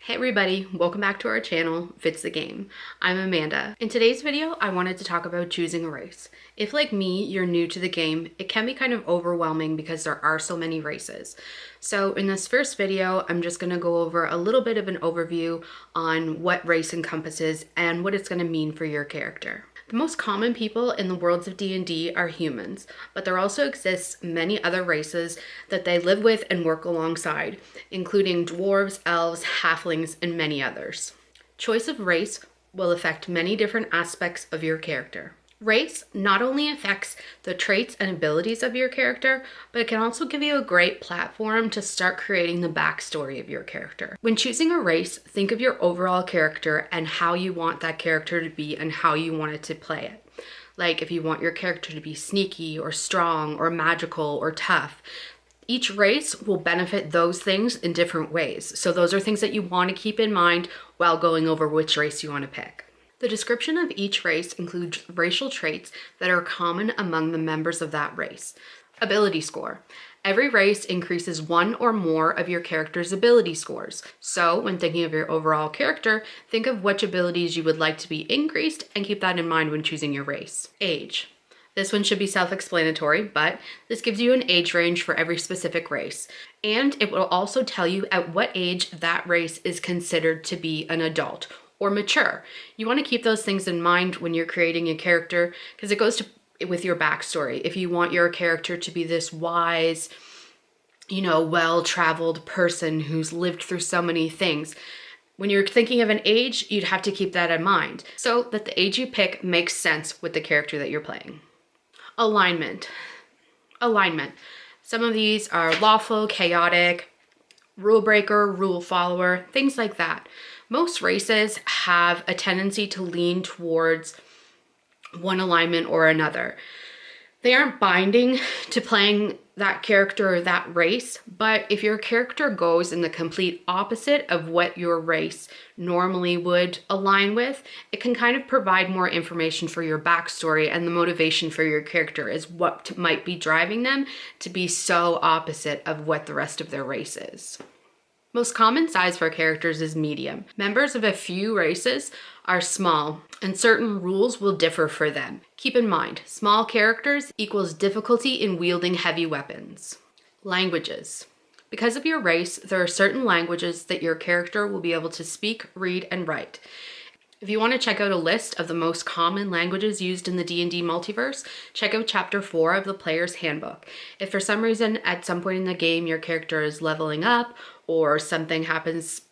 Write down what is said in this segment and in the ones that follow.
Hey everybody, welcome back to our channel, Fits the Game. I'm Amanda. In today's video, I wanted to talk about choosing a race. If like me, you're new to the game, it can be kind of overwhelming because there are so many races. So in this first video, I'm just gonna go over a little bit of an overview on what race encompasses and what it's gonna mean for your character. The most common people in the worlds of D&D are humans, but there also exists many other races that they live with and work alongside, including dwarves, elves, halflings, and many others. Choice of race will affect many different aspects of your character. Race not only affects the traits and abilities of your character, but it can also give you a great platform to start creating the backstory of your character. When choosing a race, think of your overall character and how you want that character to be and how you want it to play it. Like if you want your character to be sneaky or strong or magical or tough. Each race will benefit those things in different ways. So those are things that you want to keep in mind while going over which race you want to pick. The description of each race includes racial traits that are common among the members of that race. Ability score. Every race increases one or more of your character's ability scores. So when thinking of your overall character, think of which abilities you would like to be increased and keep that in mind when choosing your race. Age. This one should be self-explanatory, but this gives you an age range for every specific race. And it will also tell you at what age that race is considered to be an adult or mature. You want to keep those things in mind when you're creating a character because it goes with your backstory. If you want your character to be this wise, well-traveled person who's lived through so many things, when you're thinking of an age, you'd have to keep that in mind so that the age you pick makes sense with the character that you're playing. Alignment. Some of these are lawful, chaotic, rule breaker, rule follower, things like that. Most races have a tendency to lean towards one alignment or another. They aren't binding to playing that character or that race, but if your character goes in the complete opposite of what your race normally would align with, it can kind of provide more information for your backstory, and the motivation for your character is what might be driving them to be so opposite of what the rest of their race is. Most common size for characters is medium. Members of a few races are small, and certain rules will differ for them. Keep in mind, small characters equals difficulty in wielding heavy weapons. Languages. Because of your race, there are certain languages that your character will be able to speak, read, and write. If you want to check out a list of the most common languages used in the D&D multiverse, check out Chapter 4 of the Player's Handbook. If for some reason at some point in the game your character is leveling up or something happens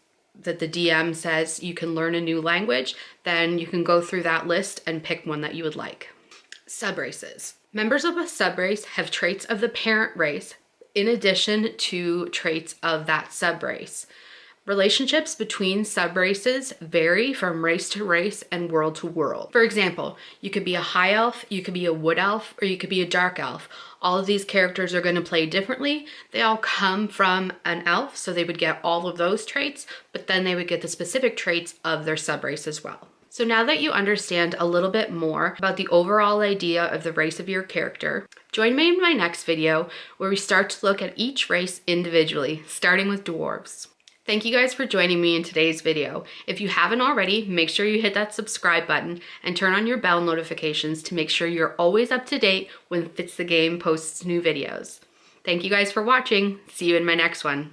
that the DM says you can learn a new language, then you can go through that list and pick one that you would like. Subraces. Members of a subrace have traits of the parent race in addition to traits of that subrace. Relationships between subraces vary from race to race and world to world. For example, you could be a high elf, you could be a wood elf, or you could be a dark elf. All of these characters are going to play differently. They all come from an elf, so they would get all of those traits, but then they would get the specific traits of their subrace as well. So now that you understand a little bit more about the overall idea of the race of your character, join me in my next video where we start to look at each race individually, starting with dwarves. Thank you guys for joining me in today's video. If you haven't already, make sure you hit that subscribe button and turn on your bell notifications to make sure you're always up to date when Fits the Game posts new videos. Thank you guys for watching. See you in my next one.